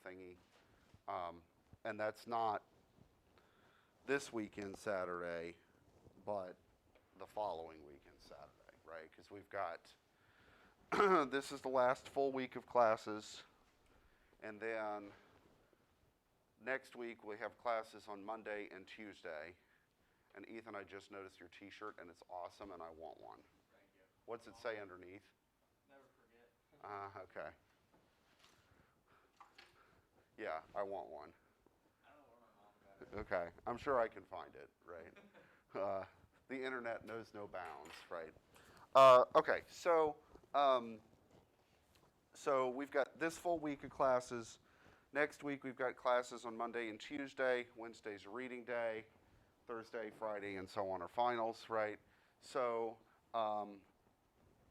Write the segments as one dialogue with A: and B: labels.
A: thingy. And that's not this weekend Saturday, but the following weekend Saturday, right? Because we've got, this is the last full week of classes, and then next week we have classes on Monday and Tuesday. And Ethan, I just noticed your t-shirt, and it's awesome, and I want one.
B: Thank you.
A: What's it say underneath?
B: Never forget.
A: Okay. Yeah, I want one.
B: I don't know where my mom got it.
A: Okay, I'm sure I can find it, right? The internet knows no bounds, right? Okay, so we've got this full week of classes. Next week we've got classes on Monday and Tuesday. Wednesday's a reading day. Thursday, Friday, and so on are finals, right? So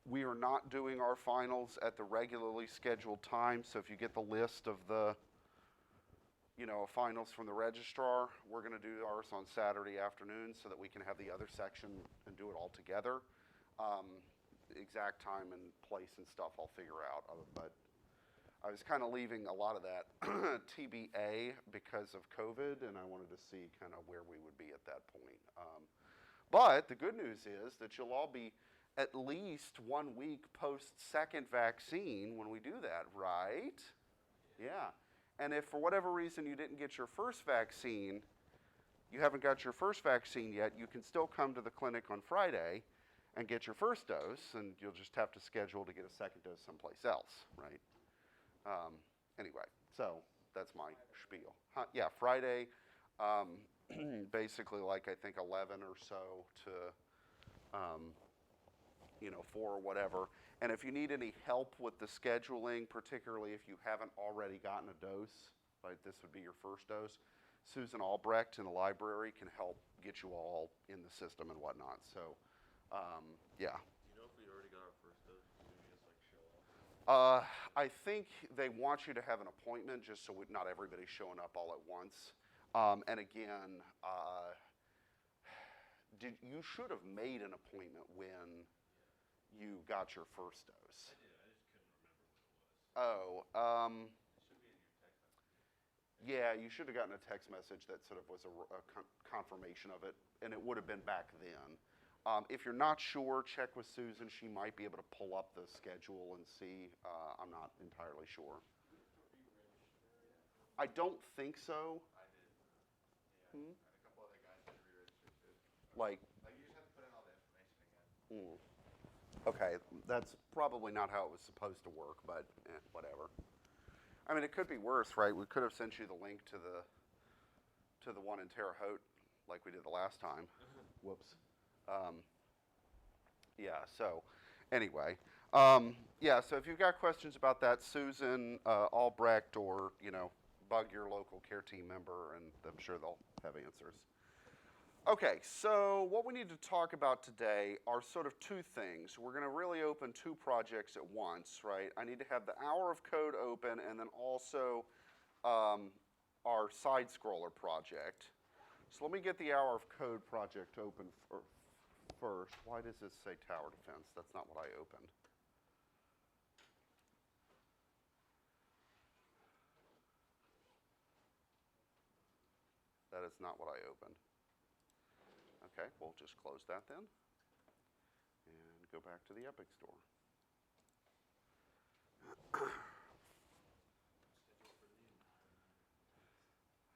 A: we are not doing our finals at the regularly scheduled time. So if you get the list of the finals from the registrar, we're going to do ours on Saturday afternoon so that we can have the other section and do it all together. Exact time and place and stuff I'll figure out, but I was kind of leaving a lot of that TBA because of COVID, and I wanted to see kind of where we would be at that point. But the good news is that you'll all be at least 1 week post-second vaccine when we do that, right? Yeah. And if for whatever reason you didn't get your first vaccine, you haven't got your first vaccine yet, you can still come to the clinic on Friday and get your first dose, and you'll just have to schedule to get a second dose someplace else, right? Anyway, so that's my spiel. Yeah, Friday, basically like I think 11 or so to 4 or whatever. And if you need any help with the scheduling, particularly if you haven't already gotten a dose, like this would be your first dose, Susan Albrecht in the library can help get you all in the system and whatnot. So, yeah.
C: Do you know if we already got our first dose? Do we just show up?
A: I think they want you to have an appointment just so not everybody's showing up all at once. And again, you should have made an appointment when you got your first dose.
C: I did. I just couldn't remember when it was.
A: Oh,
C: It should be in your text message.
A: yeah, you should have gotten a text message that sort of was a confirmation of it, and it would have been back then. If you're not sure, check with Susan. She might be able to pull up the schedule and see. I'm not entirely sure. I don't think so.
C: I did. Yeah. And a couple other guys did re-register too.
A: Like,
C: You just have to put in all the information again.
A: Okay, that's probably not how it was supposed to work, but whatever. I mean, it could be worse, right? We could have sent you the link to the one in Terre Haute like we did the last time. Whoops. Yeah, so anyway. Yeah, so if you've got questions about that, Susan Albrecht or, bug your local care team member, and I'm sure they'll have answers. Okay, so what we need to talk about today are sort of two things. We're going to really open two projects at once, right? I need to have the hour of code open and then also our side scroller project. So let me get the hour of code project open first. Why does this say tower defense? That's not what I opened. That is not what I opened. Okay, we'll just close that then and go back to the Epic Store.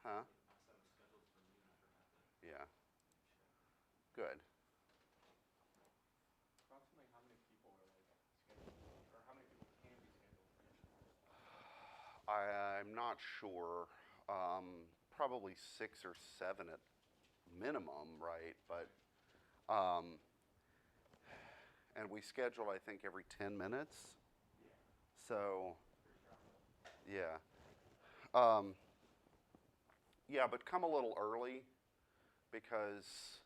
A: Huh? Yeah. Good.
B: Approximately how many people are scheduled, or how many people can be scheduled?
A: I'm not sure. Probably 6 or 7 at minimum, right? But, and we schedule, I think, every 10 minutes. So, yeah. Yeah, but come a little early because,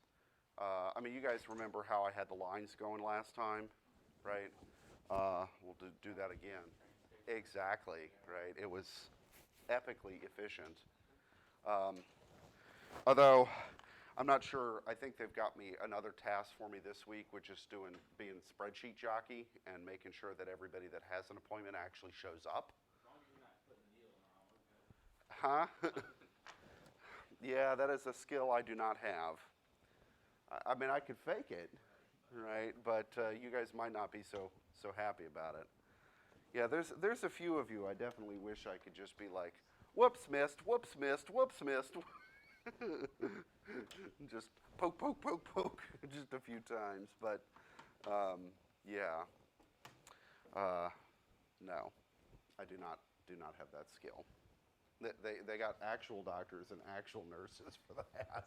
A: I mean, you guys remember how I had the lines going last time, right? We'll do that again. Exactly, right? It was epically efficient. Although, I'm not sure, I think they've got me another task for me this week, which is being spreadsheet jockey and making sure that everybody that has an appointment actually shows up.
B: As long as you're not putting the needle in the wrong
A: Huh? Yeah, that is a skill I do not have. I mean, I could fake it, right? But you guys might not be so happy about it. Yeah, there's a few of you I definitely wish I could just be like, whoops, missed, whoops, missed, whoops, missed. Just poke, poke, poke, poke, just a few times. But yeah, no, I do not have that skill. They got actual doctors and actual nurses for that.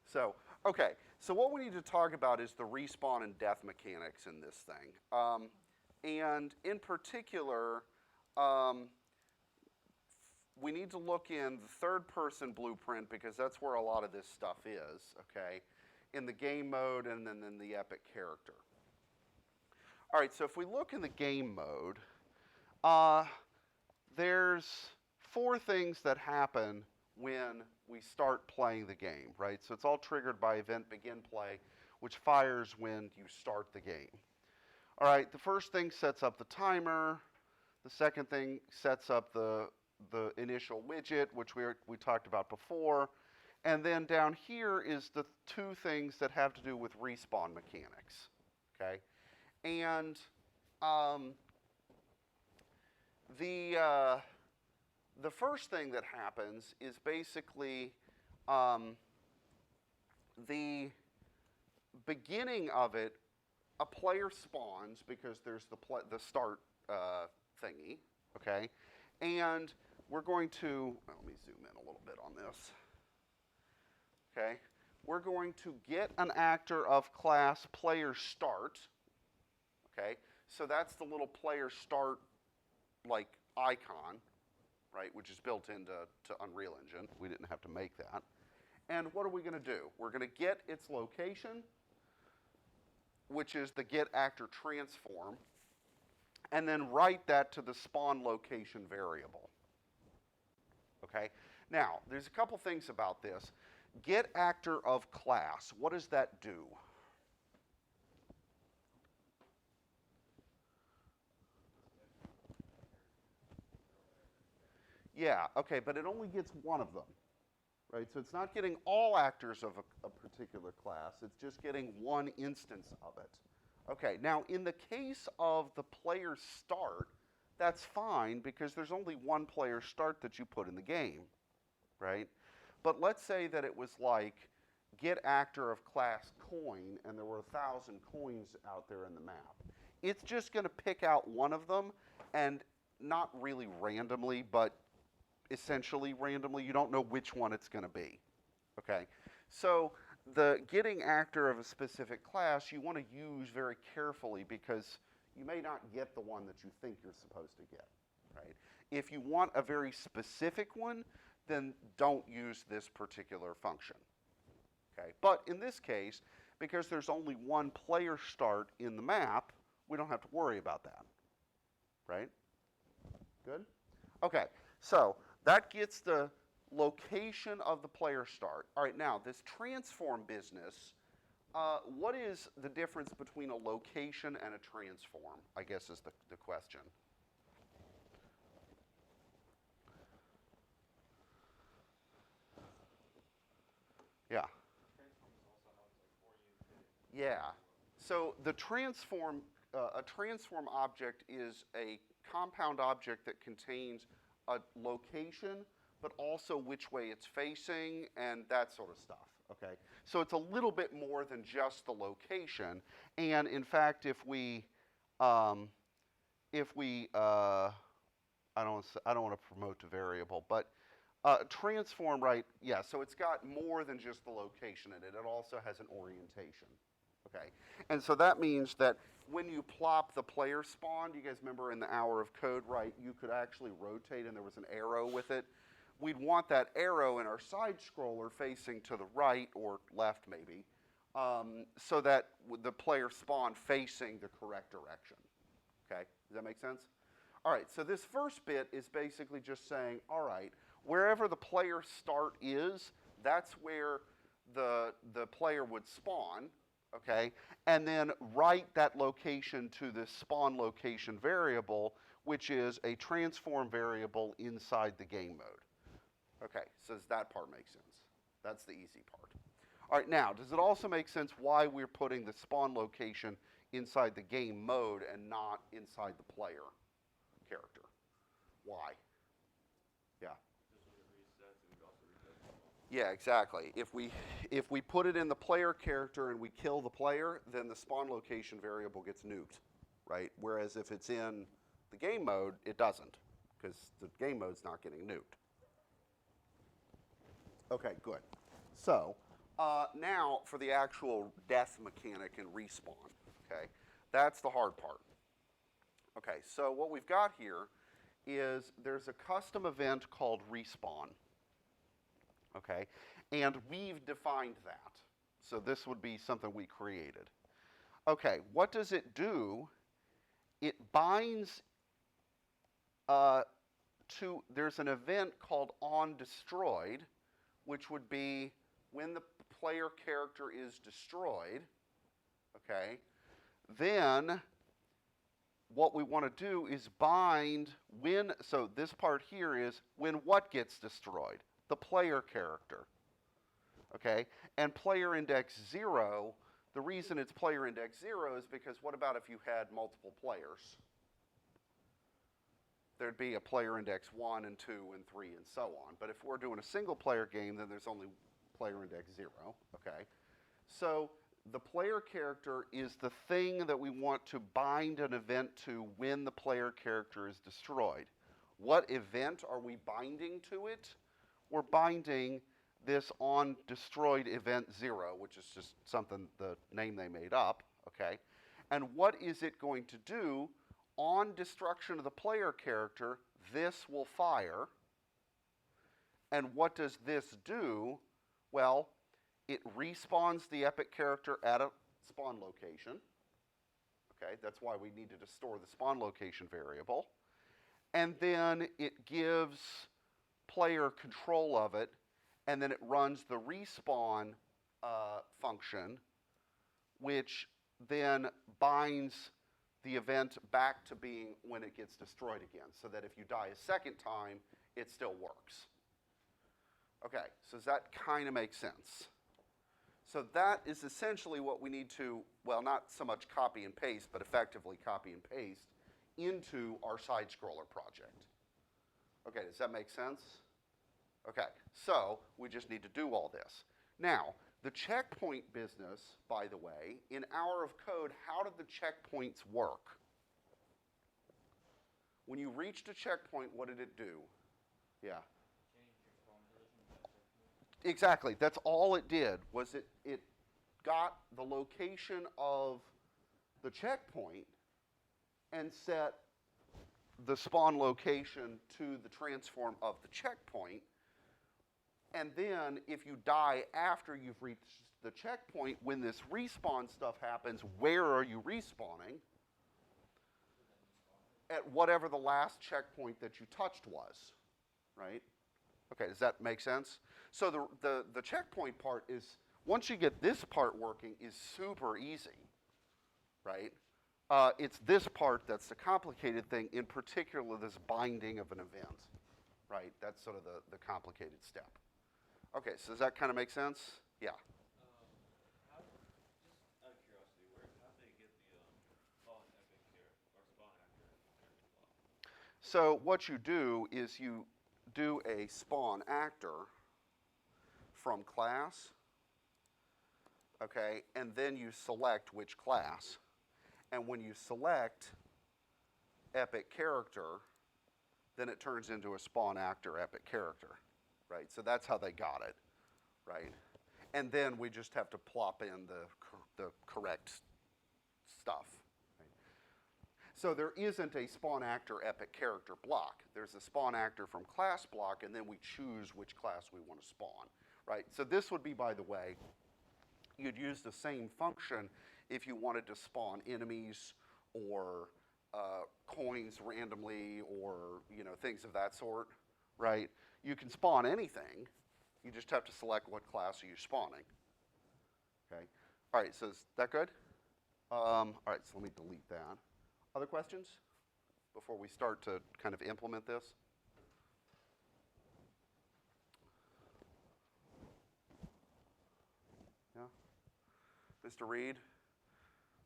A: So, okay, so what we need to talk about is the respawn and death mechanics in this thing. And in particular, we need to look in the third-person blueprint because that's where a lot of this stuff is, okay, in the game mode and then in the epic character. All right, so if we look in the game mode, there's 4 things that happen when we start playing the game, right? So it's all triggered by event begin play, which fires when you start the game. All right, the first thing sets up the timer. The second thing sets up the initial widget, which we talked about before. And then down here is the 2 things that have to do with respawn mechanics, okay? And the first thing that happens is basically the beginning of it, a player spawns because there's the start thingy, okay? And we're going to, let me zoom in a little bit on this, okay? We're going to get an actor of class player start, okay? So that's the little player start like icon, right, which is built into Unreal Engine. We didn't have to make that. And what are we going to do? We're going to get its location, which is the get actor transform, and then write that to the spawn location variable. Okay? Now, there's a couple things about this. Get actor of class, what does that do? Yeah, okay, but it only gets one of them, right? So it's not getting all actors of a particular class. It's just getting one instance of it. Okay, now in the case of the player start, that's fine because there's only one player start that you put in the game, right? But let's say that it was like get actor of class coin and there were 1,000 coins out there in the map. It's just going to pick out one of them, and not really randomly, but essentially randomly. You don't know which one it's going to be, okay? So the getting actor of a specific class you want to use very carefully because you may not get the one that you think you're supposed to get, right? If you want a very specific one, then don't use this particular function, okay? But in this case, because there's only one player start in the map, we don't have to worry about that, right? Good? Okay, so that gets the location of the player start. All right, now this transform business, what is the difference between a location and a transform, I guess is the question. Yeah. Yeah. So the transform, a transform object is a compound object that contains a location, but also which way it's facing and that sort of stuff, okay? So it's a little bit more than just the location. And in fact, if we I don't want to promote the variable, but transform, right, yeah, so it's got more than just the location in it. It also has an orientation, okay? And so that means that when you plop the player spawn, you guys remember in the hour of code, right, you could actually rotate and there was an arrow with it. We'd want that arrow in our side scroller facing to the right or left maybe, so that the player spawn facing the correct direction, okay? Does that make sense? All right, so this first bit is basically just saying, all right, wherever the player start is, that's where the player would spawn, okay? And then write that location to the spawn location variable, which is a transform variable inside the game mode. Okay, so does that part make sense? That's the easy part. All right, now, does it also make sense why we're putting the spawn location inside the game mode and not inside the player character? Why? Yeah.
C: Just when it resets, it would also reset the spawn.
A: Yeah, exactly. If we put it in the player character and we kill the player, then the spawn location variable gets nuked, right? Whereas if it's in the game mode, it doesn't, because the game mode's not getting nuked. Okay, good. So now for the actual death mechanic and respawn. Okay, that's the hard part. Okay, so what we've got here is there's a custom event called respawn. Okay, and we've defined that. So this would be something we created. Okay, what does it do? It binds there's an event called onDestroyed, which would be when the player character is destroyed. Okay, then what we want to do is bind when, so this part here is when what gets destroyed? The player character. Okay, and player index 0, the reason it's player index 0 is because what about if you had multiple players? There'd be a player index 1 and 2 and 3 and so on. But if we're doing a single player game, then there's only player index 0, okay? So the player character is the thing that we want to bind an event to when the player character is destroyed. What event are we binding to it? We're binding this onDestroyed event 0, which is just something, the name they made up, okay? And what is it going to do? On destruction of the player character, this will fire. And what does this do? Well, it respawns the epic character at a spawn location. Okay, that's why we needed to store the spawn location variable. And then it gives player control of it, and then it runs the respawn function, which then binds the event back to being when it gets destroyed again, so that if you die a second time, it still works. Okay, so does that kind of make sense? So that is essentially what we need to, well, not so much copy and paste, but effectively copy and paste into our side scroller project. Okay, does that make sense? Okay, so we just need to do all this. Now, the checkpoint business, by the way, in Hour of Code, how did the checkpoints work? When you reached a checkpoint, what did it do? Yeah.
B: Change your spawn position by checkpoint.
A: Exactly. That's all it did, was it got the location of the checkpoint and set the spawn location to the transform of the checkpoint. And then if you die after you've reached the checkpoint, when this respawn stuff happens, where are you respawning? At whatever the last checkpoint that you touched was, right? Okay, does that make sense? So the checkpoint part is, once you get this part working, is super easy, right? It's this part that's the complicated thing, in particular this binding of an event, right? That's sort of the complicated step. Okay, so does that kind of make sense? Yeah.
C: How, just out of curiosity, how did they get the spawn epic character or spawn actor epic character block?
A: So what you do is you do a spawn actor from class, okay, and then you select which class. And when you select epic character, then it turns into a spawn actor epic character, right? So that's how they got it, right? And then we just have to plop in the correct stuff. Right? So there isn't a spawn actor epic character block. There's a spawn actor from class block, and then we choose which class we want to spawn, right? So this would be, by the way, you'd use the same function if you wanted to spawn enemies or coins randomly, or things of that sort, right? You can spawn anything. You just have to select what class are you spawning. Okay. All right. So is that good? All right. So let me delete that. Other questions before we start to kind of implement this? Mr. Reed?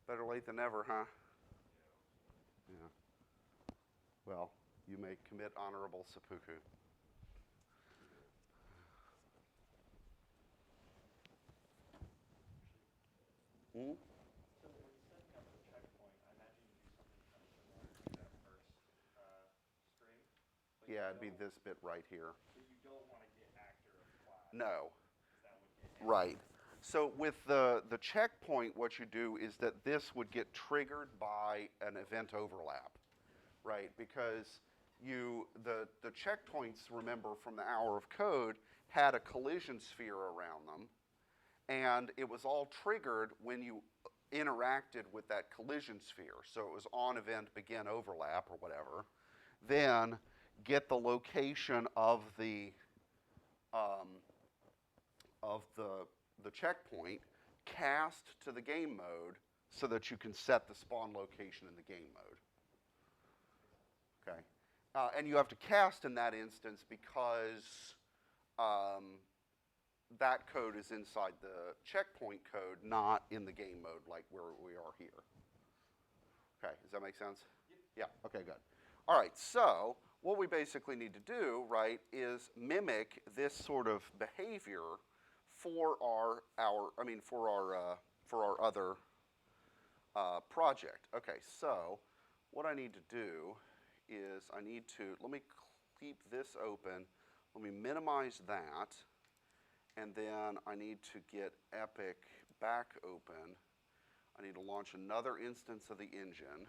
A: Better late than never, huh? Yeah. Well, you may commit honorable seppuku. Hmm?
B: So when setting up the checkpoint, I imagine you do something kind of similar to that first string. But
A: Yeah,
B: you
A: it'd be
B: don't-
A: this bit right here.
B: But you don't want to get actor of class.
A: No.
B: 'Cause that would get
A: Right. So with the checkpoint, what you do is that this would get triggered by an event overlap, right? Because the checkpoints, remember from the hour of code, had a collision sphere around them, and it was all triggered when you interacted with that collision sphere. So it was on event begin overlap or whatever. Then get the location of the checkpoint, cast to the game mode so that you can set the spawn location in the game mode. Okay, and you have to cast in that instance because that code is inside the checkpoint code, not in the game mode like where we are here. Okay, does that make sense? Yep. Yeah, okay, good. All right, so what we basically need to do, right, is mimic this sort of behavior for our other project. Okay, so what I need to do is let me keep this open, let me minimize that, and then I need to get Epic back open. I need to launch another instance of the engine.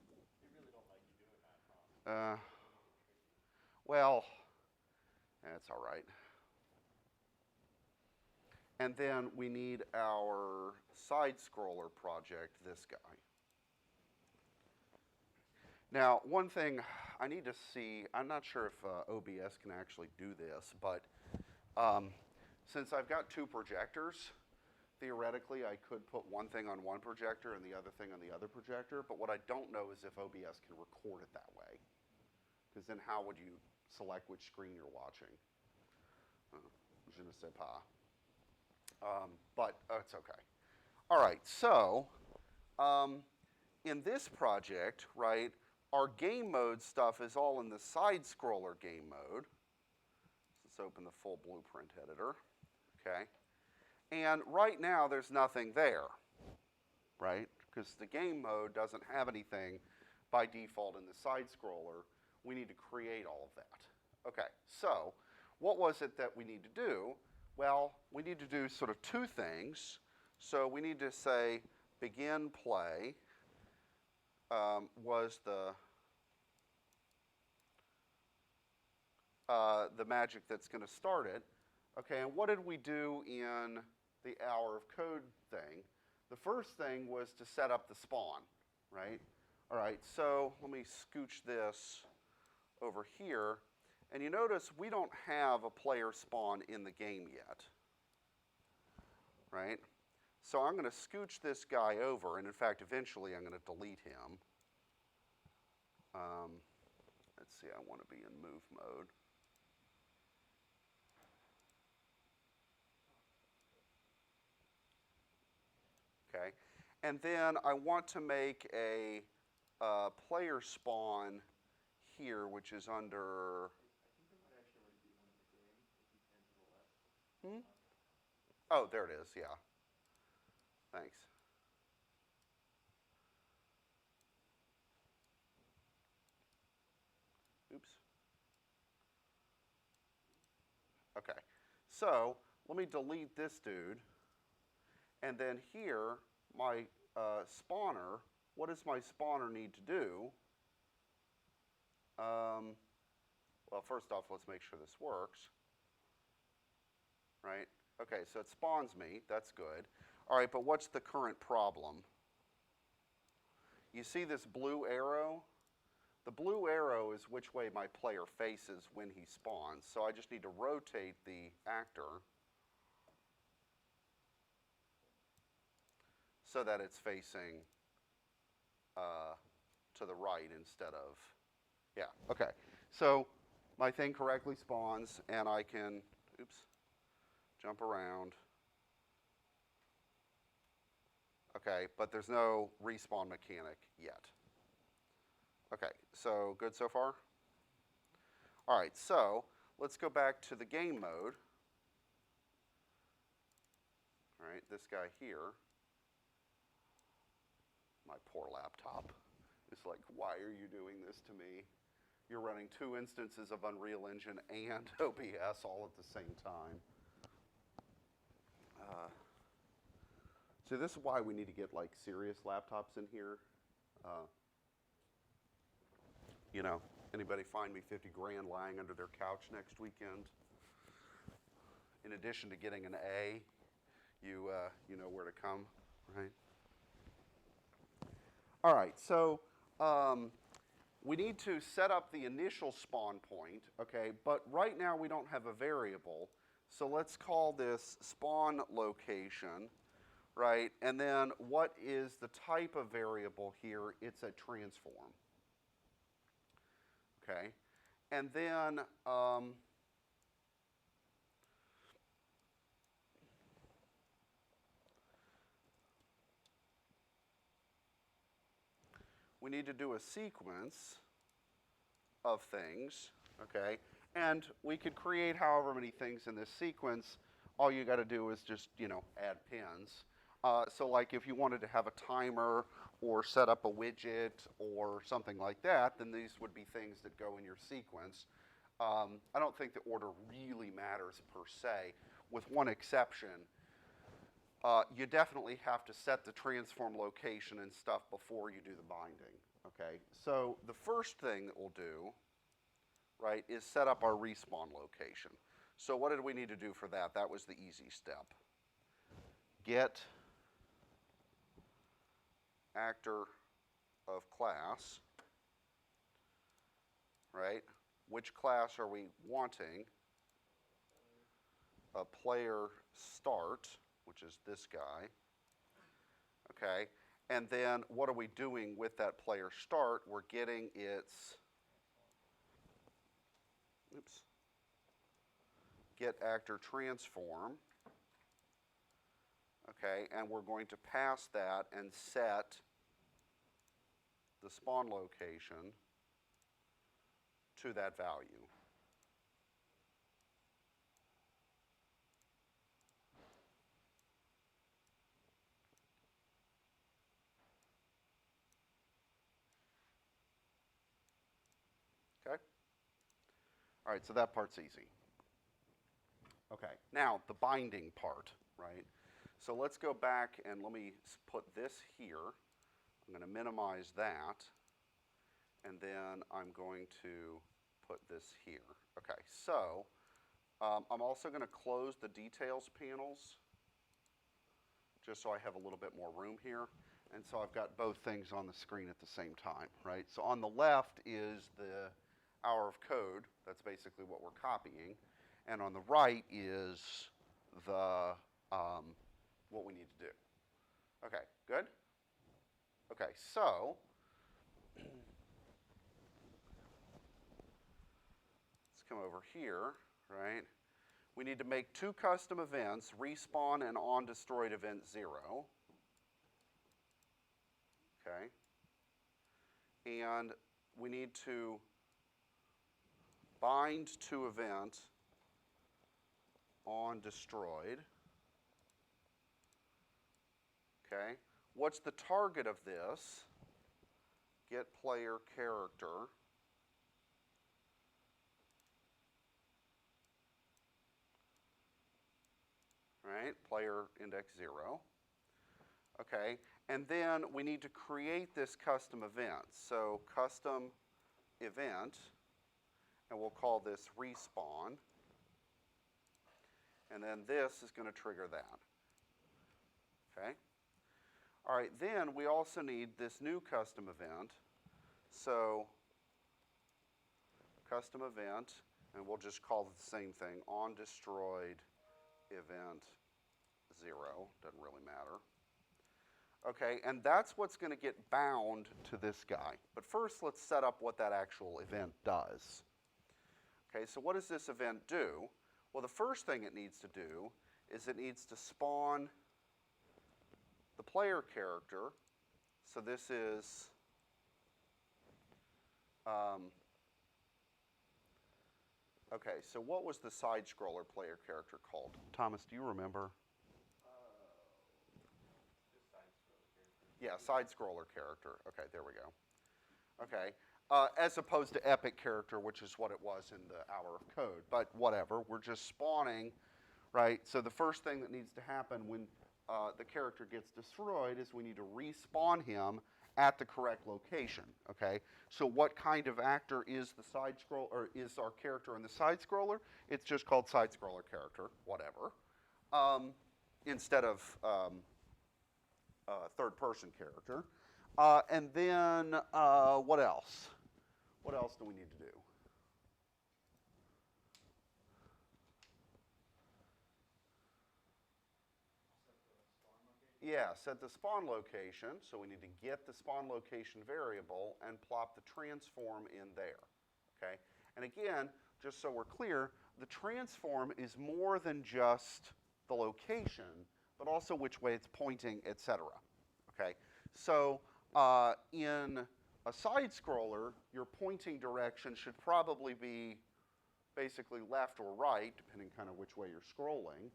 B: They really don't like you doing that, huh?
A: Well, that's all right. And then we need our side scroller project, this guy. Now, one thing I need to see, I'm not sure if OBS can actually do this, but since I've got two projectors, theoretically I could put one thing on one projector and the other thing on the other projector, but what I don't know is if OBS can record it that way. Because then how would you select which screen you're watching? Je ne sais pas. But it's okay. All right, so in this project, right, our game mode stuff is all in the side scroller game mode. Let's open the full blueprint editor, okay? And right now there's nothing there, right? Because the game mode doesn't have anything by default in the side scroller. We need to create all of that. Okay, so what was it that we need to do? Well, we need to do sort of two things. So we need to say begin play was the magic that's going to start it. Okay, and what did we do in the hour of code thing? The first thing was to set up the spawn, right? All right, so let me scooch this over here. And you notice we don't have a player spawn in the game yet, right? So I'm going to scooch this guy over, and in fact, eventually I'm going to delete him. Let's see, I want to be in move mode. Okay, and then I want to make a player spawn here, which is under. Oh, there it is, yeah. Thanks. Oops. Okay, so let me delete this dude. And then here, my spawner, what does my spawner need to do? Well, first off, let's make sure this works. Right? Okay, so it spawns me. That's good. All right, but what's the current problem? You see this blue arrow? The blue arrow is which way my player faces when he spawns. So I just need to rotate the actor so that it's facing to the right instead of, yeah, okay. So my thing correctly spawns, and I can, oops, jump around. Okay, but there's no respawn mechanic yet. Okay, so good so far? All right, so let's go back to the game mode. All right, this guy here. My poor laptop. It's like, why are you doing this to me? You're running 2 instances of Unreal Engine and OBS all at the same time. So this is why we need to get like serious laptops in here. You know, anybody find me 50 grand lying under their couch next weekend? In addition to getting an A, you know where to come, right? All right, so we need to set up the initial spawn point, okay? But right now we don't have a variable, so let's call this spawn location, right? And then what is the type of variable here? It's a transform, okay? And then we need to do a sequence of things, okay? And we could create however many things in this sequence. All you got to do is just, you know, add pins. So like if you wanted to have a timer or set up a widget or something like that, then these would be things that go in your sequence. I don't think the order really matters per se, with one exception. You definitely have to set the transform location and stuff before you do the binding, okay? So the first thing that we'll do, right, is set up our respawn location. So what did we need to do for that? That was the easy step. Get actor of class, right? Which class are we wanting? A player start, which is this guy, okay? And then what are we doing with that player start? We're getting its, get actor transform, okay? And we're going to pass that and set the spawn location to that value. Okay? All right, so that part's easy. Okay, now the binding part, right? So let's go back and let me put this here. I'm going to minimize that, and then I'm going to put this here. Okay, so I'm also going to close the details panels just so I have a little bit more room here. And so I've got both things on the screen at the same time, right? So on the left is the hour of code. That's basically what we're copying. And on the right is the what we need to do. Okay, good? Okay, so let's come over here, right? We need to make 2 custom events, respawn and on destroyed event 0. Okay? And we need to bind to event on destroyed. Okay? What's the target of this? Get player character. Right? Player index 0. Okay? And then we need to create this custom event. So custom event, and we'll call this respawn. And then this is going to trigger that. Okay? All right, then we also need this new custom event. So custom event, and we'll just call it the same thing, on destroyed event 0, doesn't really matter. Okay, and that's what's going to get bound to this guy. But first, let's set up what that actual event does. Okay, so what does this event do? Well, the first thing it needs to do is it needs to spawn the player character. So this is okay, so what was the side scroller player character called? Thomas, do you remember?
B: This side scroller character.
A: Yeah, side scroller character. Okay, there we go. Okay. As opposed to epic character, which is what it was in the hour of code. But whatever, we're just spawning, right? So the first thing that needs to happen when the character gets destroyed is we need to respawn him at the correct location, okay? So what kind of actor is the side scroll, or is our character in the side scroller? It's just called side scroller character, whatever, instead of third person character. And then what else? What else do we need to do? Yeah, set the spawn location. So we need to get the spawn location variable and plop the transform in there. Okay? And again, just so we're clear, the transform is more than just the location, but also which way it's pointing, etc. Okay? So in a side scroller, your pointing direction should probably be basically left or right, depending kind of which way you're scrolling.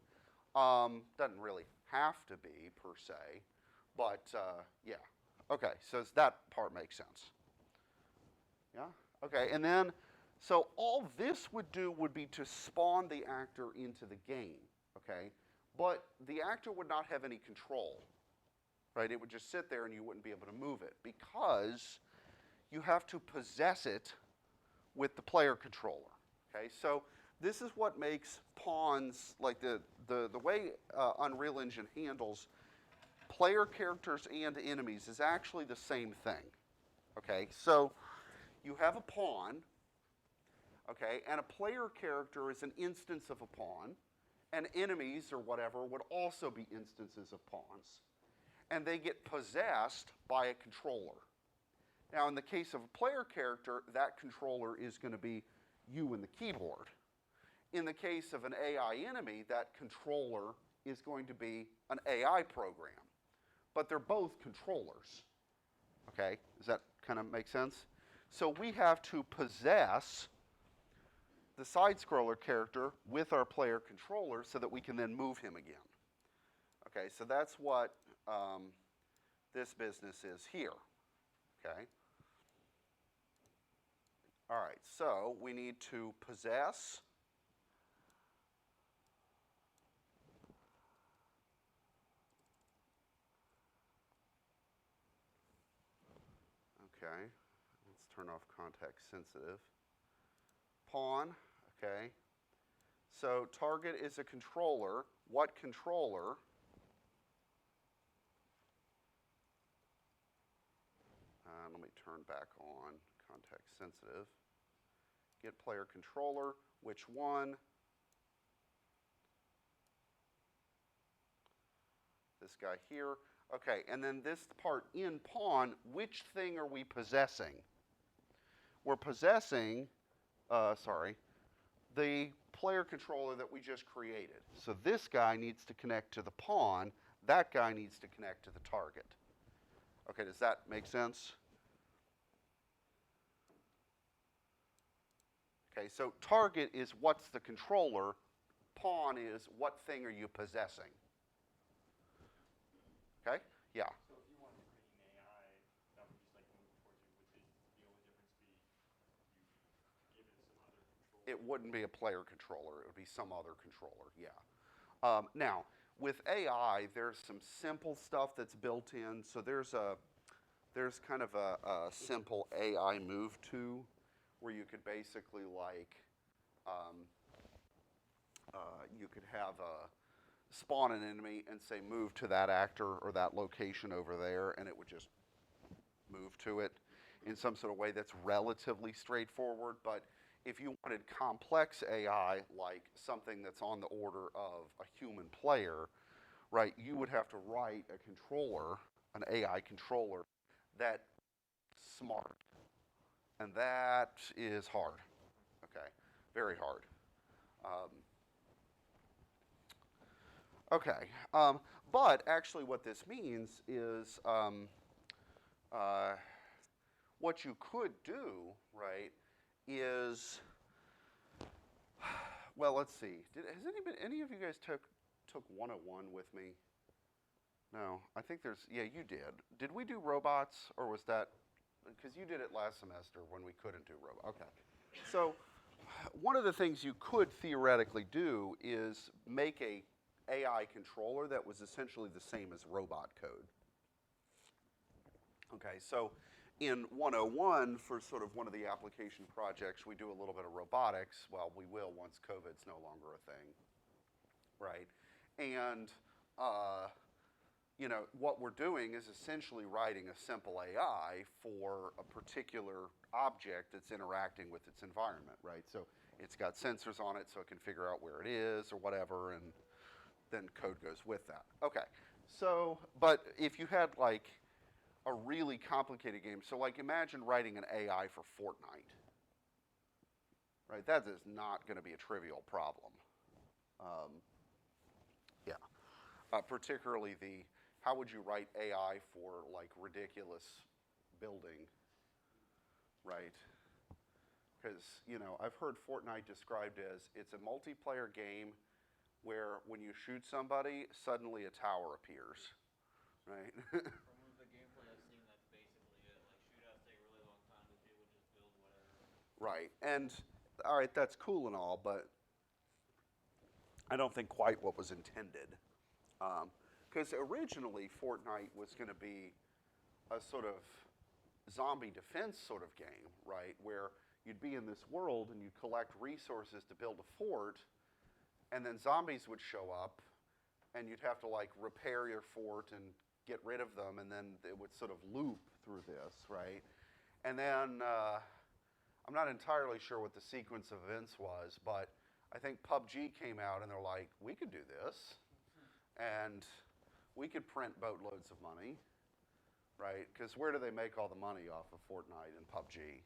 A: Doesn't really have to be per se, but yeah. Okay, so that part makes sense. Yeah? Okay, and then, so all this would do would be to spawn the actor into the game, okay? But the actor would not have any control, right? It would just sit there and you wouldn't be able to move it because you have to possess it with the player controller, okay? So this is what makes pawns, like the way Unreal Engine handles player characters and enemies is actually the same thing, okay? So you have a pawn, okay, and a player character is an instance of a pawn, and enemies or whatever would also be instances of pawns. And they get possessed by a controller. Now, in the case of a player character, that controller is going to be you and the keyboard. In the case of an AI enemy, that controller is going to be an AI program. But they're both controllers. Okay? Does that kind of make sense? So we have to possess the side scroller character with our player controller so that we can then move him again. Okay, so that's what this business is here. Okay? All right, so we need to possess okay, let's turn off context sensitive. Pawn, okay. So target is a controller. What controller? Let me turn back on context sensitive. Get player controller. Which one? This guy here. Okay, and then this part in pawn, which thing are we possessing? We're possessing, the player controller that we just created. So this guy needs to connect to the pawn. That guy needs to connect to the target. Okay, does that make sense? Okay, so target is what's the controller. Pawn is what thing are you possessing. Okay? Yeah.
B: So if you wanted to create an AI that would just like move towards you, would the only difference be you give it some other control?
A: It wouldn't be a player controller. It would be some other controller, yeah. Now, with AI, there's some simple stuff that's built in. So there's kind of a simple AI move to where you could basically you could have spawn an enemy and say move to that actor or that location over there, and it would just move to it in some sort of way that's relatively straightforward. But if you wanted complex AI, like something that's on the order of a human player, right, you would have to write a controller, an AI controller, that's smart. And that is hard, okay? Very hard. Okay, But actually what this means is what you could do, right, is, well, let's see. Has any of you guys took 101 with me? No, I think yeah, you did. Did we do robots, or was that, because you did it last semester when we couldn't do robots. Okay. So one of the things you could theoretically do is make a AI controller that was essentially the same as robot code. Okay, so in 101, for sort of one of the application projects, we do a little bit of robotics. Well, we will once COVID's no longer a thing, right? And you know, what we're doing is essentially writing a simple AI for a particular object that's interacting with its environment, right? So it's got sensors on it so it can figure out where it is or whatever, and then code goes with that. Okay, so, but if you had like a really complicated game, so like imagine writing an AI for Fortnite, right? That is not going to be a trivial problem. Particularly how would you write AI for like ridiculous building, right? Because, you know, I've heard Fortnite described as it's a multiplayer game where when you shoot somebody, suddenly a tower appears, right?
C: From the gameplay I've seen, that's basically it. Like, shootouts take a really long time, but people just build whatever.
A: Right, and all right, that's cool and all, but I don't think quite what was intended. Because originally Fortnite was going to be a sort of zombie defense sort of game, right? Where you'd be in this world and you'd collect resources to build a fort, and then zombies would show up, and you'd have to like repair your fort and get rid of them, and then it would sort of loop through this, right? And then I'm not entirely sure what the sequence of events was, but I think PUBG came out and they're like, we could do this, and we could print boatloads of money, right? Because where do they make all the money off of Fortnite and PUBG?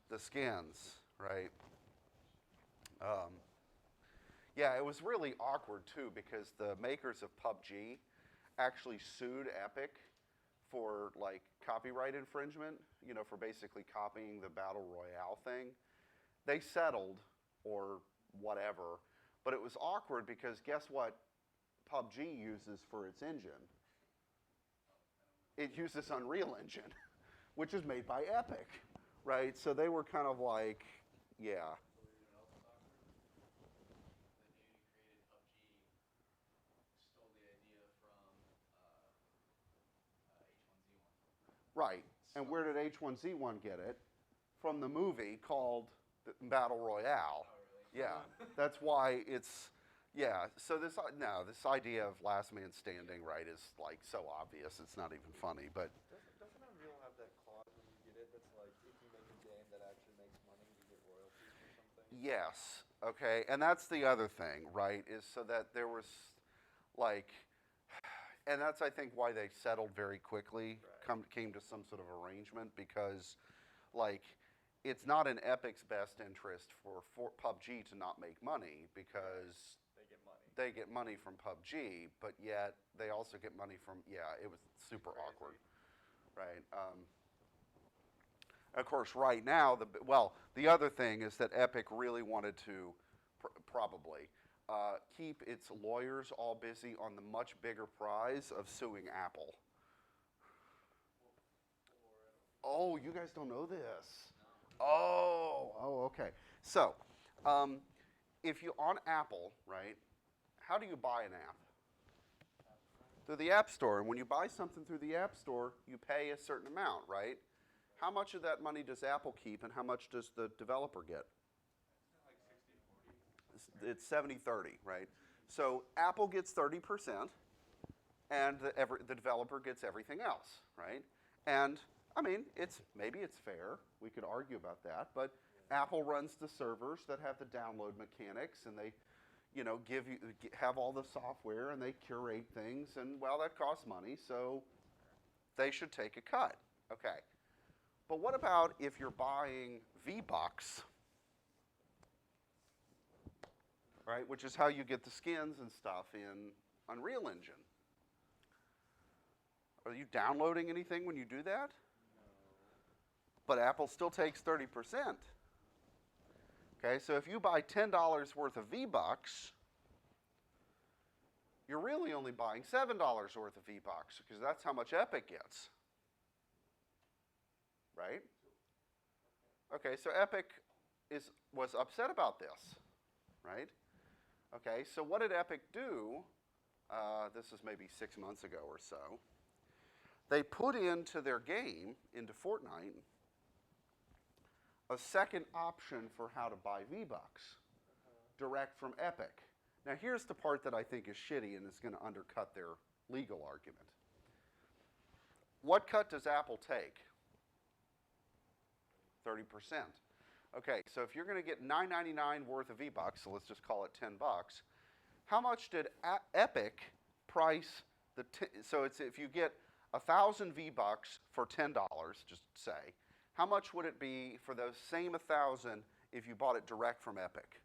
A: The skins, right? Yeah, it was really awkward too because the makers of PUBG actually sued Epic for like copyright infringement, you know, for basically copying the Battle Royale thing. They settled or whatever, but it was awkward because guess what PUBG uses for its engine? It uses Unreal Engine, which is made by Epic, right? So they were kind of like, yeah. Right, and where did H1Z1 get it? From the movie called Battle Royale.
C: Oh, really?
A: Yeah, that's why it's, yeah. So this idea of last man standing, right, is like so obvious. It's not even funny, but.
D: Doesn't Unreal have that clause when you get it that's like, if you make a game that actually makes money, you get royalties or something?
A: Yes, okay, and that's the other thing, right, is so that there was like, and that's I think why they settled very quickly, came to some sort of arrangement because like it's not in Epic's best interest for PUBG to not make money because they get money from PUBG, but yet they also get money from, yeah, it was super awkward, right? Of course, right now, the other thing is that Epic really wanted to probably keep its lawyers all busy on the much bigger prize of suing Apple. Oh, you guys don't know this? Oh, okay. So, if you on Apple, right? How do you buy an app? Through the App Store. And when you buy something through the App Store, you pay a certain amount, right? How much of that money does Apple keep, and how much does the developer get? It's 70-30, right? So Apple gets 30%, and the developer gets everything else, right? And I mean, maybe it's fair. We could argue about that, but Apple runs the servers that have the download mechanics, and they, you know, have all the software, and they curate things, and well, that costs money, so they should take a cut. Okay. But what about if you're buying V-Bucks, right, which is how you get the skins and stuff in Unreal Engine. Are you downloading anything when you do that? But Apple still takes 30%. Okay, so if you buy $10 worth of V-Bucks, you're really only buying $7 worth of V-Bucks because that's how much Epic gets. Right? Okay, so Epic was upset about this, right? Okay, so what did Epic do? This is maybe 6 months ago or so. They put into their game, into Fortnite, a second option for how to buy V-Bucks, direct from Epic. Now here's the part that I think is shitty and is going to undercut their legal argument. What cut does Apple take? 30%. Okay, so if you're going to get $9.99 worth of V-Bucks, so let's just call it $10, how much did Epic price so it's if you get 1,000 V-Bucks for $10, just say, how much would it be for those same 1,000 if you bought it direct from Epic?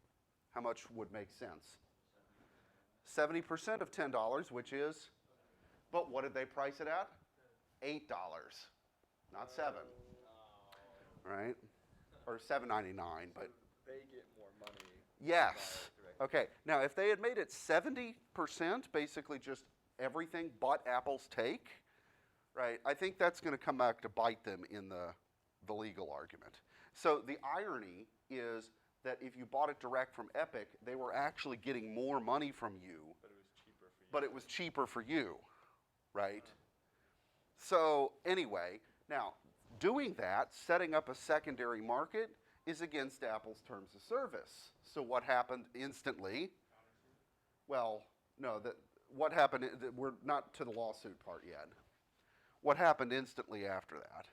A: How much would make sense? 70% of $10, which is, but what did they price it at? $8, not 7, right? Or $7.99, but
D: They get more money.
A: yes. Okay, now if they had made it 70%, basically just everything but Apple's take, right, I think that's going to come back to bite them in the legal argument. So the irony is that if you bought it direct from Epic, they were actually getting more money from you, but it was cheaper for you, right? So anyway, now doing that, setting up a secondary market, is against Apple's terms of service. So what happened instantly? Well, no, what happened, we're not to the lawsuit part yet. What happened instantly after that?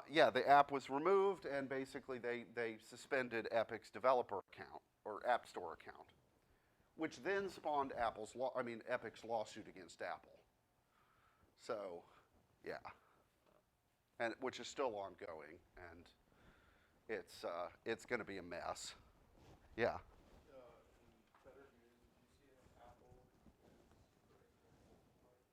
A: Yeah, the app was removed, and basically they suspended Epic's developer account or App Store account, which then spawned Epic's lawsuit against Apple. So, yeah, and which is still ongoing, and it's going to be a mess. Yeah.
D: In better news, did you see if Apple is putting a new distribution center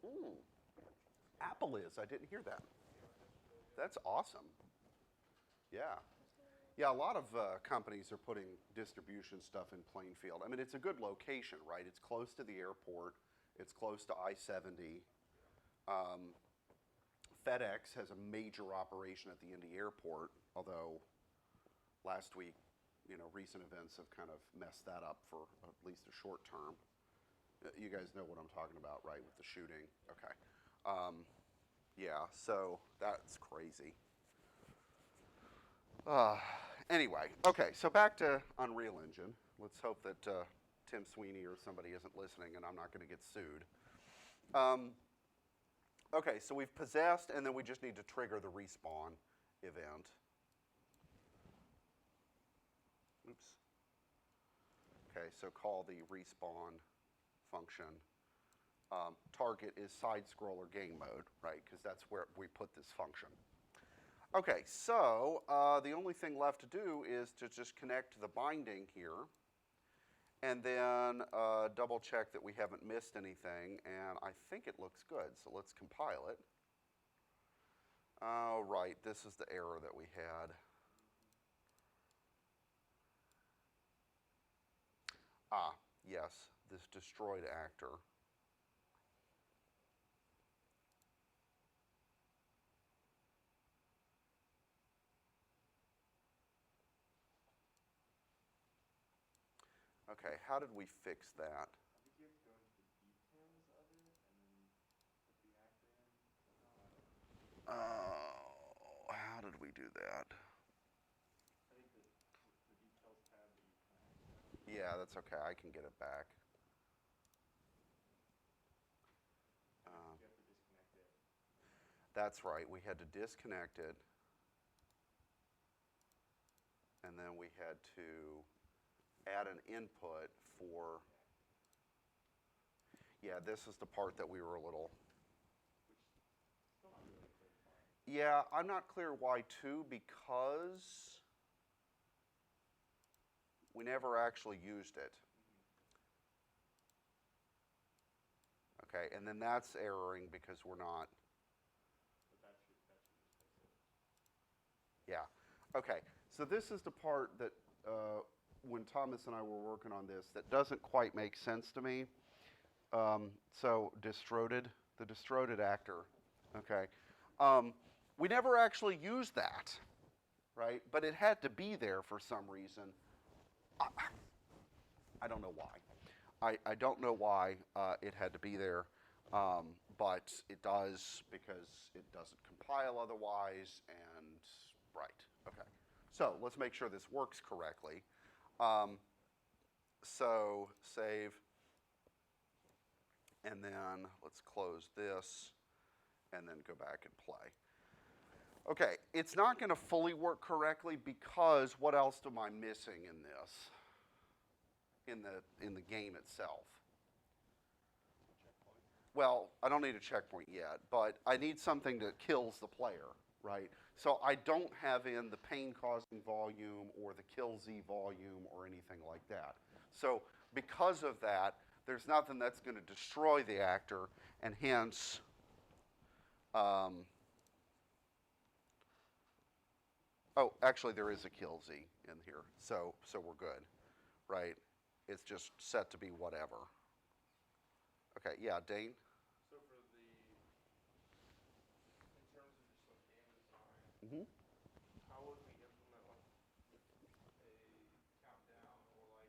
D: in Plainfield,
A: Apple is. I didn't hear that. That's awesome. Yeah. Yeah, a lot of companies are putting distribution stuff in Plainfield. I mean, it's a good location, right? It's close to the airport. It's close to I-70. FedEx has a major operation at the Indy airport, although last week, recent events have kind of messed that up for at least a short term. You guys know what I'm talking about, right, with the shooting? Okay. Yeah, so that's crazy. Anyway, okay, so back to Unreal Engine. Let's hope that Tim Sweeney or somebody isn't listening and I'm not going to get sued. Okay, so we've possessed, and then we just need to trigger the respawn event. Oops. Okay, so call the respawn function. Target is side scroller game mode, right? Because that's where we put this function. Okay, so the only thing left to do is to just connect to the binding here, and then double check that we haven't missed anything, and I think it looks good, so let's compile it. Oh, right, this is the error that we had. Yes, this destroyed actor. Okay, how did we fix that?
D: I think you have to go into the details of it and then put the actor in somehow.
A: Oh, how did we do that?
D: I think the details tab that you connect.
A: Yeah, that's okay. I can get it back.
D: You have to disconnect it.
A: That's right. We had to disconnect it. And then we had to add an input for, yeah, this is the part that we were a little,
D: Still not really clear why.
A: yeah, I'm not clear why too, because We never actually used it. Okay, and then that's erroring because we're not.
B: But that should just fix it.
A: Yeah. Okay. So this is the part that when Thomas and I were working on this, that doesn't quite make sense to me. So the distorted actor. Okay. We never actually used that, right? But it had to be there for some reason. I don't know why. I don't know why it had to be there, but it does because it doesn't compile otherwise, and right, okay. So let's make sure this works correctly. So save, and then let's close this, and then go back and play. Okay, it's not going to fully work correctly because what else am I missing in this? In the game itself. Well, I don't need a checkpoint yet, but I need something that kills the player, right? So I don't have in the pain-causing volume or the kill Z volume or anything like that. So because of that, there's nothing that's going to destroy the actor, and hence, oh, actually there is a kill Z in here, so we're good, right? It's just set to be whatever. Okay, yeah, Dane?
E: So for the, in terms of just like game design,
A: Mm-hmm.
E: how would we implement like a countdown or like,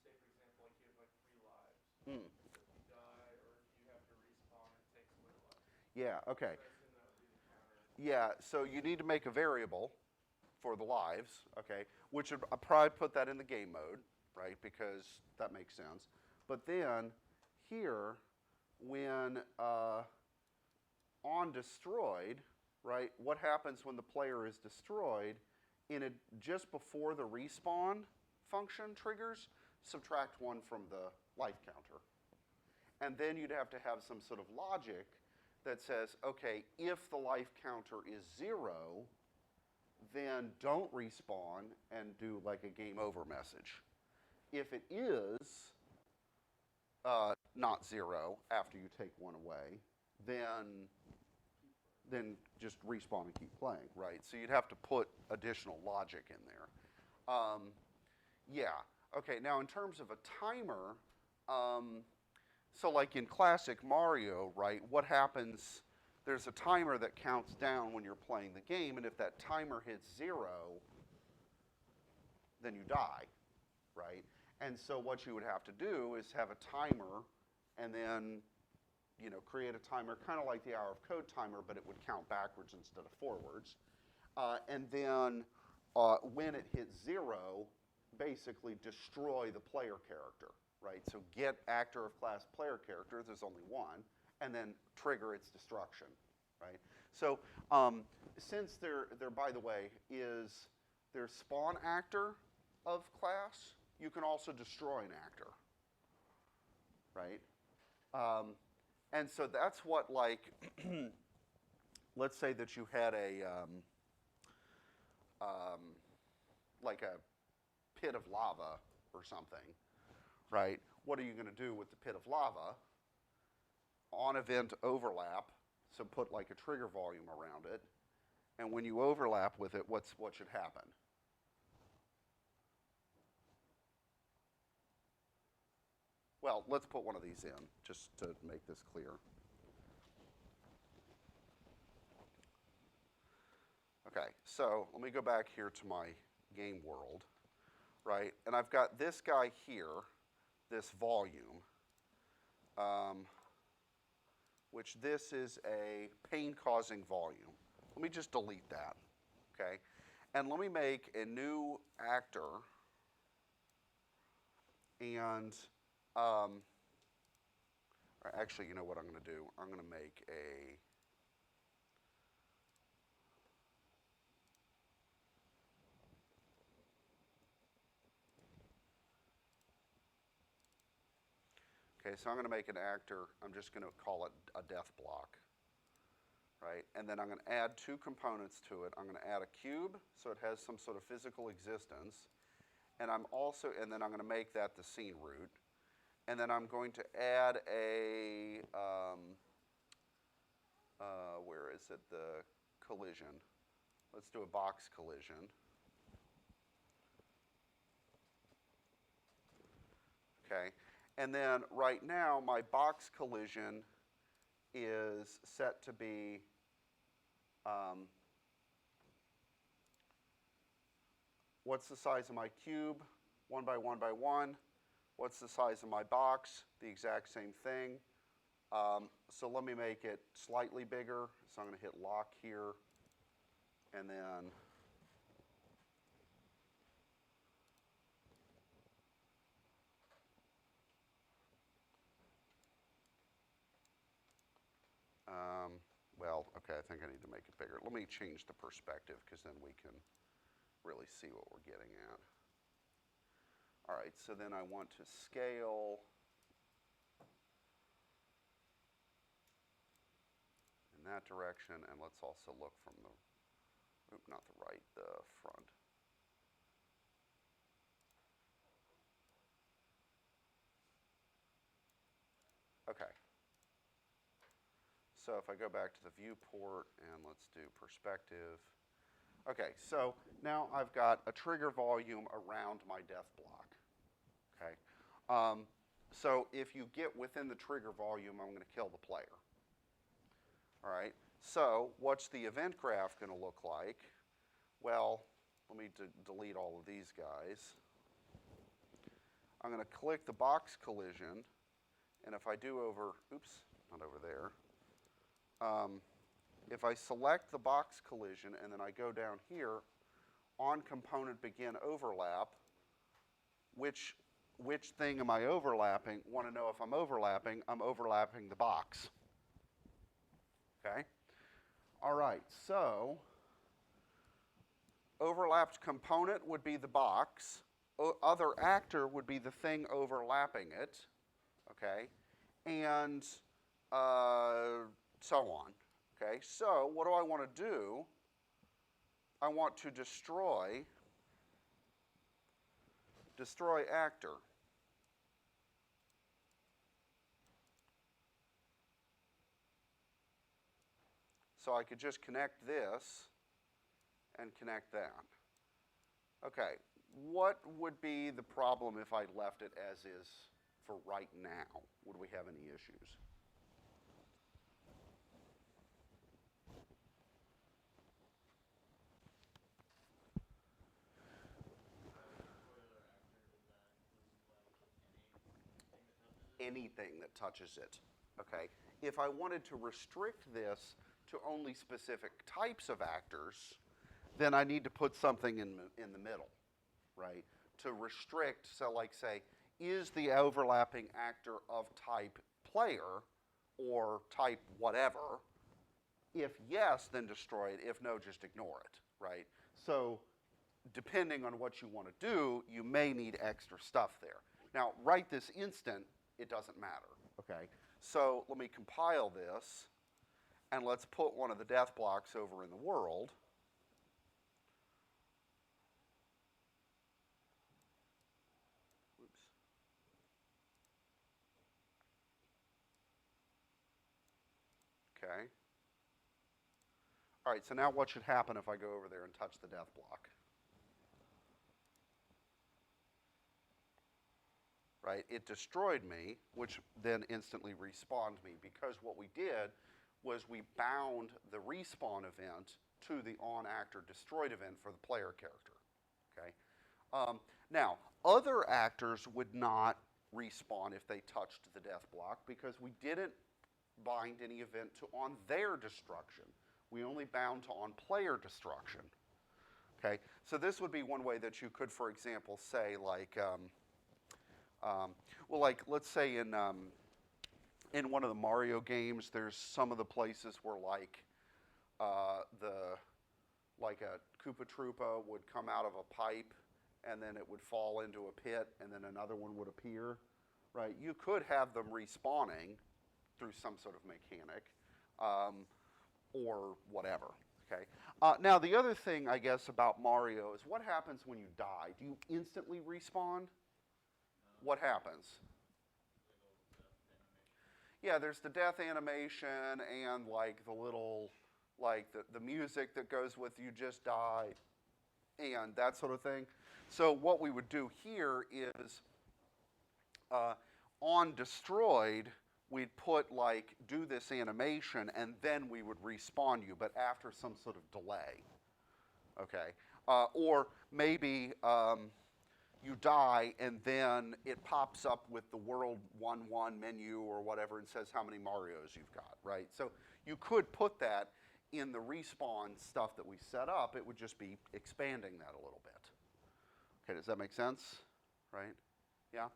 E: say for example, like you have like 3 lives.
A: Mm.
E: So if you die or if you have to respawn, it takes away life.
A: Yeah, okay.
E: So I assume that would be the counter.
A: Yeah, so you need to make a variable for the lives, okay, which would I'd probably put that in the game mode, right, because that makes sense. But then here, when on destroyed, right, what happens when the player is destroyed? Just before the respawn function triggers, subtract 1 from the life counter. And then you'd have to have some sort of logic that says, okay, if the life counter is 0, then don't respawn and do like a game over message. If it is not 0 after you take 1 away, then just respawn and keep playing, right? So you'd have to put additional logic in there. Yeah, okay, now in terms of a timer, so like in classic Mario, right, what happens, there's a timer that counts down when you're playing the game, and if that timer hits 0, then you die, right? And so what you would have to do is have a timer and then, you know, create a timer kind of like the Hour of Code timer, but it would count backwards instead of forwards. And then when it hits 0, basically destroy the player character, right? So get actor of class player character, there's only 1, and then trigger its destruction, right? So since there, by the way, is there's spawn actor of class, you can also destroy an actor, right? And so that's what, like, let's say that you had like a pit of lava or something, right? What are you going to do with the pit of lava? On event overlap, so put like a trigger volume around it, and when you overlap with it, what should happen? Well, let's put one of these in, just to make this clear. Okay, so let me go back here to my game world, right? And I've got this guy here, this volume, which this is a pain-causing volume. Let me just delete that, okay? And let me make a new actor, and actually, you know what I'm going to do? I'm going to make a okay, so I'm going to make an actor. I'm just going to call it a death block, right? And then I'm going to add 2 components to it. I'm going to add a cube, so it has some sort of physical existence. and and then I'm going to make that the scene root. And then I'm going to add a, where is it, the collision. Let's do a box collision. Okay, and then right now my box collision is set to be what's the size of my cube? 1 by 1 by 1. What's the size of my box? The exact same thing. So let me make it slightly bigger. So I'm going to hit lock here, and then well, okay, I think I need to make it bigger. Let me change the perspective because then we can really see what we're getting at. All right, so then I want to scale in that direction, and let's also look from the, not the right, the front. Okay. So if I go back to the viewport and let's do perspective. Okay, so now I've got a trigger volume around my death block. Okay. So if you get within the trigger volume, I'm going to kill the player. All right. So what's the event graph going to look like? Well, let me delete all of these guys. I'm going to click the box collision, and if I do over, oops, not over there. If I select the box collision and then I go down here, on component begin overlap, which thing am I overlapping? Want to know if I'm overlapping the box. Okay? All right, so overlapped component would be the box. Other actor would be the thing overlapping it, okay? And so on. Okay, so what do I want to do? I want to destroy actor. So I could just connect this and connect that. Okay, what would be the problem if I left it as is for right now? Would we have any issues? Anything that touches it. Okay. If I wanted to restrict this to only specific types of actors, then I need to put something in the middle, right? To restrict, so like say, is the overlapping actor of type player or type whatever? If yes, then destroy it. If no, just ignore it, right? So depending on what you want to do, you may need extra stuff there. Now, right this instant, it doesn't matter, okay? So let me compile this, and let's put one of the death blocks over in the world. Oops. Okay. All right, so now what should happen if I go over there and touch the death block? Right, it destroyed me, which then instantly respawned me, because what we did was we bound the respawn event to the on-actor destroyed event for the player character, okay? Now, other actors would not respawn if they touched the death block because we didn't bind any event to on their destruction. We only bound to on player destruction, okay? So this would be one way that you could, for example, say like, well, like let's say in one of the Mario games, there's some of the places where like a Koopa Troopa would come out of a pipe, and then it would fall into a pit, and then another one would appear, right? You could have them respawning through some sort of mechanic, or whatever. Okay. Now, the other thing, I guess, about Mario is what happens when you die? Do you instantly respawn? What happens? Yeah, there's the death animation and like the little, like the music that goes with you just died and that sort of thing. So what we would do here is on destroyed, we'd put like, do this animation and then we would respawn you, but after some sort of delay, okay? Or maybe you die and then it pops up with the World 1-1 menu or whatever and says how many Marios you've got, right? So you could put that in the respawn stuff that we set up. It would just be expanding that a little bit. Okay, does that make sense? Right? Yeah?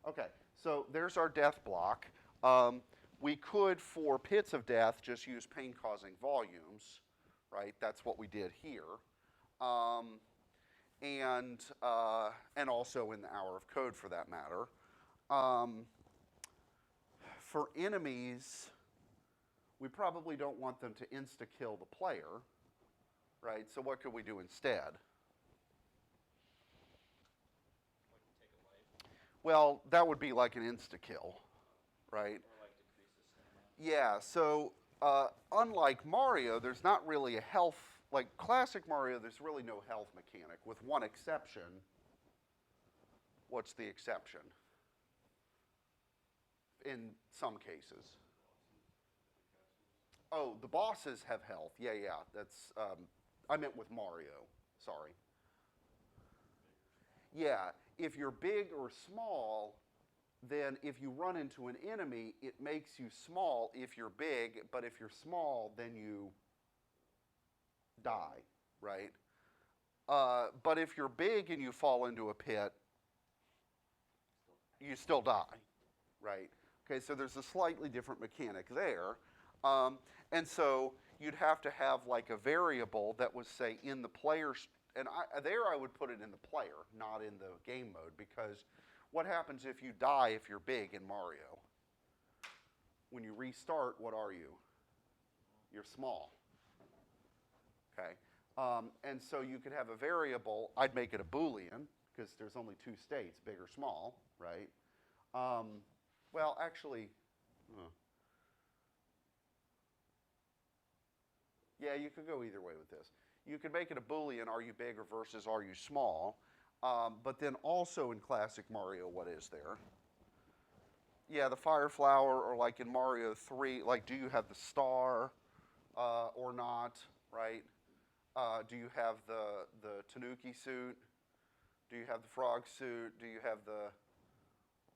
A: Okay, so there's our death block. We could, for pits of death, just use pain-causing volumes, right? That's what we did here. And also in the hour of code for that matter. For enemies, we probably don't want them to insta-kill the player, right? So what could we do instead?
C: Like take a life.
A: Well, that would be like an insta-kill, right?
C: Or like decrease the stamina.
A: Yeah, so unlike Mario, there's not really a health, like classic Mario, there's really no health mechanic, with one exception. What's the exception? In some cases. Oh, the bosses have health. Yeah, that's, I meant with Mario, sorry. Yeah, if you're big or small, then if you run into an enemy, it makes you small if you're big, but if you're small, then you die, right? But if you're big and you fall into a pit, you still die, right? Okay, so there's a slightly different mechanic there. And so you'd have to have like a variable that was, say, in the player's, and there I would put it in the player, not in the game mode, because what happens if you die if you're big in Mario? When you restart, what are you? You're small. Okay, and so you could have a variable. I'd make it a Boolean because there's only two states, big or small, right? Well, actually, yeah, you could go either way with this. You could make it a Boolean, are you big or versus are you small? But then also in classic Mario, what is there? Yeah, the fire flower, or like in Mario 3, like do you have the star or not, right? Do you have the Tanuki suit? Do you have the frog suit? Do you have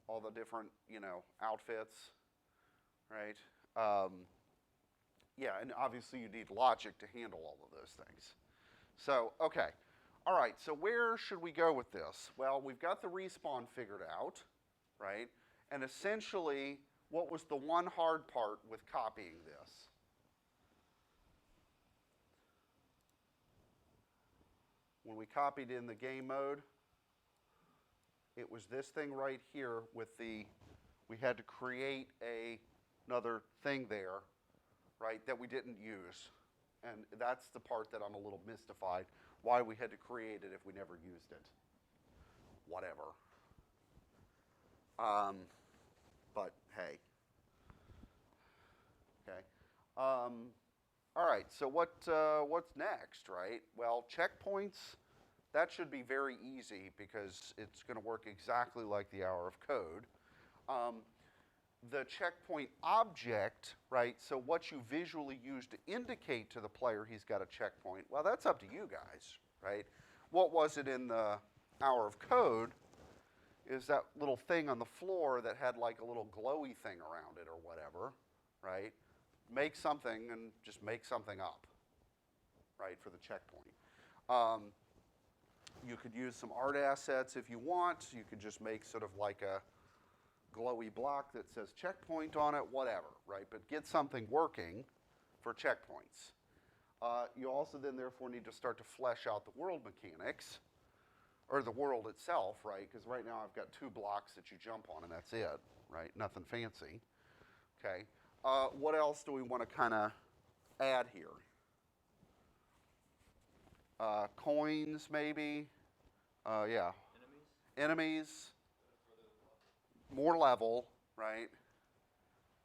A: all the different, outfits, right? Yeah, and obviously you need logic to handle all of those things. So, okay. All right, so where should we go with this? Well, we've got the respawn figured out, right? And essentially, what was the one hard part with copying this? When we copied in the game mode, it was this thing right here with we had to create another thing there, right, that we didn't use. And that's the part that I'm a little mystified, why we had to create it if we never used it. Whatever. But hey. Okay. All right, so what's next, right? Well, checkpoints, that should be very easy because it's going to work exactly like the hour of code. The checkpoint object, right, so what you visually use to indicate to the player he's got a checkpoint, well, that's up to you guys, right? What was it in the hour of code is that little thing on the floor that had like a little glowy thing around it or whatever, right? Make something and just make something up, right, for the checkpoint. You could use some art assets if you want. You could just make sort of like a glowy block that says checkpoint on it, whatever, right? But get something working for checkpoints. You also then therefore need to start to flesh out the world mechanics, or the world itself, right? Because right now I've got two blocks that you jump on and that's it, right? Nothing fancy, okay? What else do we want to kind of add here? Coins, maybe. Yeah. Enemies. More level, right?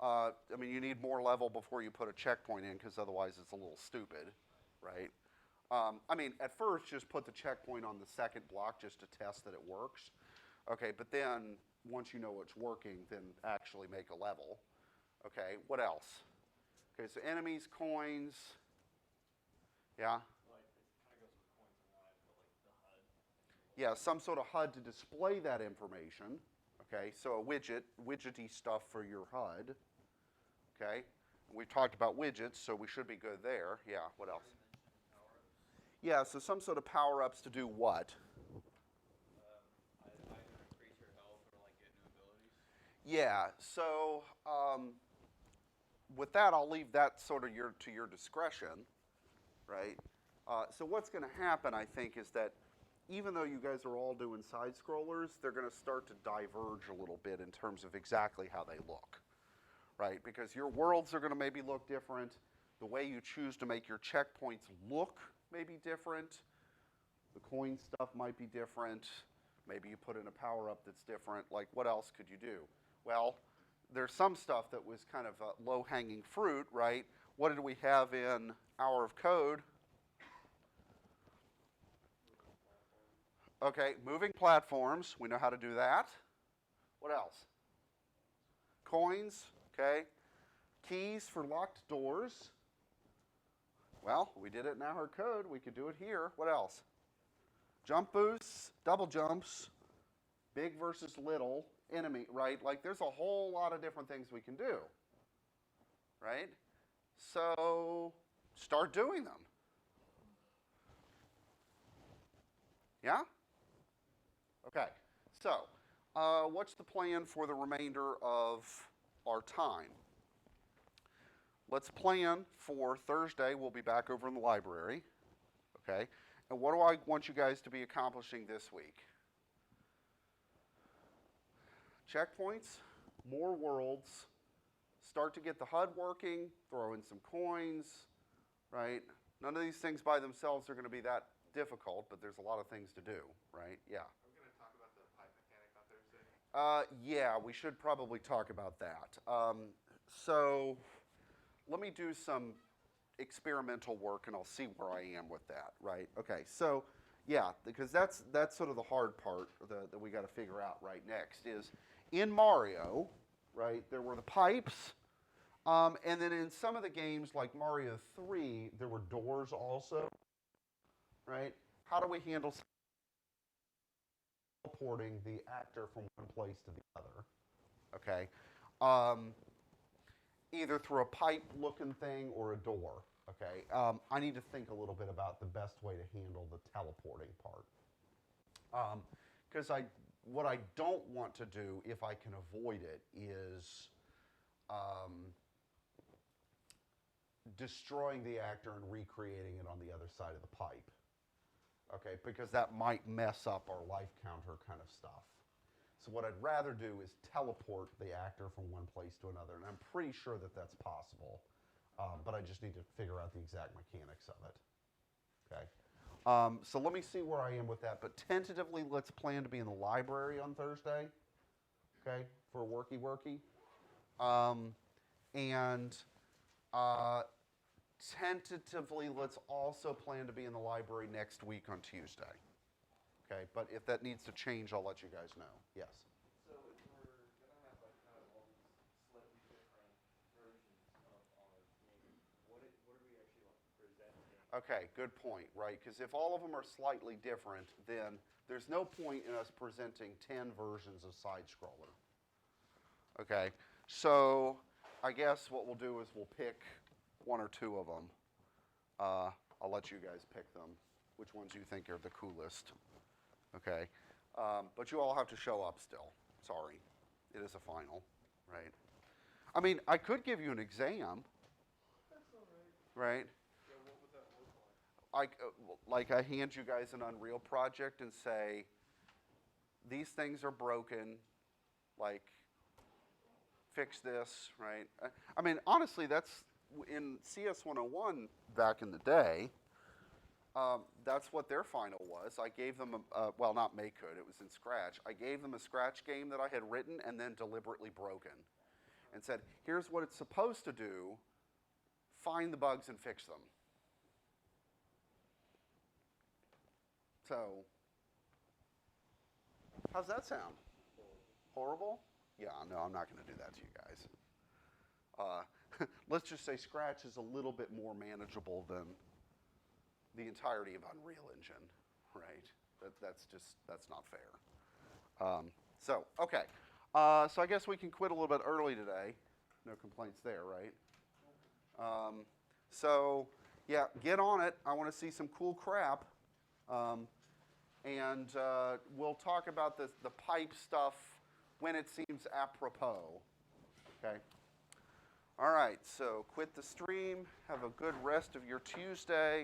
A: I mean, you need more level before you put a checkpoint in, because otherwise it's a little stupid, right? I mean, at first, just put the checkpoint on the second block just to test that it works. Okay, but then once you know it's working, then actually make a level. Okay, what else? Okay, so enemies, coins. Yeah?
B: Like, it kind of goes with coins and lives, but like the HUD.
A: Yeah, some sort of HUD to display that information. Okay, so a widgety stuff for your HUD. Okay, we've talked about widgets, so we should be good there. Yeah, what else? Yeah, so some sort of power-ups to do what?
C: Either increase your health or like get new abilities.
A: Yeah, so with that, I'll leave that sort of to your discretion, right? So what's going to happen, I think, is that even though you guys are all doing side scrollers, they're going to start to diverge a little bit in terms of exactly how they look, right? Because your worlds are going to maybe look different. The way you choose to make your checkpoints look may be different. The coin stuff might be different. Maybe you put in a power-up that's different. Like, what else could you do? Well, there's some stuff that was kind of low-hanging fruit, right? What did we have in Hour of Code? Okay, moving platforms. We know how to do that. What else? Coins, okay. Keys for locked doors. Well, we did it in Hour of Code. We could do it here. What else? Jump boosts, double jumps, big versus little, enemy, right? Like, there's a whole lot of different things we can do, right? So start doing them. Yeah? Okay, so what's the plan for the remainder of our time? Let's plan for Thursday. We'll be back over in the library, okay? And what do I want you guys to be accomplishing this week? Checkpoints, more worlds, start to get the HUD working, throw in some coins, right? None of these things by themselves are going to be that difficult, but there's a lot of things to do, right? Yeah.
E: Are we going to talk about the pipe mechanic on Thursday?
A: Yeah, we should probably talk about that. So let me do some experimental work, and I'll see where I am with that, right? Okay, so yeah, because that's sort of the hard part that we got to figure out right next is in Mario, right, there were the pipes, and then in some of the games like Mario 3, there were doors also, right? How do we handle teleporting the actor from one place to the other? Okay. Either through a pipe-looking thing or a door. Okay. I need to think a little bit about the best way to handle the teleporting part. Because what I don't want to do, if I can avoid it, is destroying the actor and recreating it on the other side of the pipe. Okay, because that might mess up our life counter kind of stuff. So what I'd rather do is teleport the actor from one place to another, and I'm pretty sure that that's possible, but I just need to figure out the exact mechanics of it. Okay, so let me see where I am with that, but tentatively let's plan to be in the library on Thursday, okay, for a worky-worky. And tentatively let's also plan to be in the library next week on Tuesday. Okay, but if that needs to change, I'll let you guys know. Yes?
B: So if we're gonna have like kind of all these slightly different versions of our game, what are we actually like presenting?
A: Okay, good point, right? Because if all of them are slightly different, then there's no point in us presenting 10 versions of Side Scroller. Okay, so I guess what we'll do is we'll pick one or two of them. I'll let you guys pick them, which ones you think are the coolest. Okay, but you all have to show up still. Sorry, it is a final, right? I mean, I could give you an exam.
E: That's all right.
A: Right?
E: Yeah, what would that look like?
A: Like I hand you guys an Unreal project and say, these things are broken, like, fix this, right? I mean, honestly, that's, in CS101 back in the day, that's what their final was. I gave them well, not Make Good, it was in Scratch. I gave them a Scratch game that I had written and then deliberately broken, and said, "Here's what it's supposed to do. Find the bugs and fix them." So, how's that sound? Horrible? Yeah, no, I'm not going to do that to you guys. Let's just say Scratch is a little bit more manageable than the entirety of Unreal Engine, right? That's not fair. So, okay. So I guess we can quit a little bit early today. No complaints there, right? So, yeah, get on it. I want to see some cool crap. And we'll talk about the pipe stuff when it seems apropos. Okay? All right, so quit the stream. Have a good rest of your Tuesday.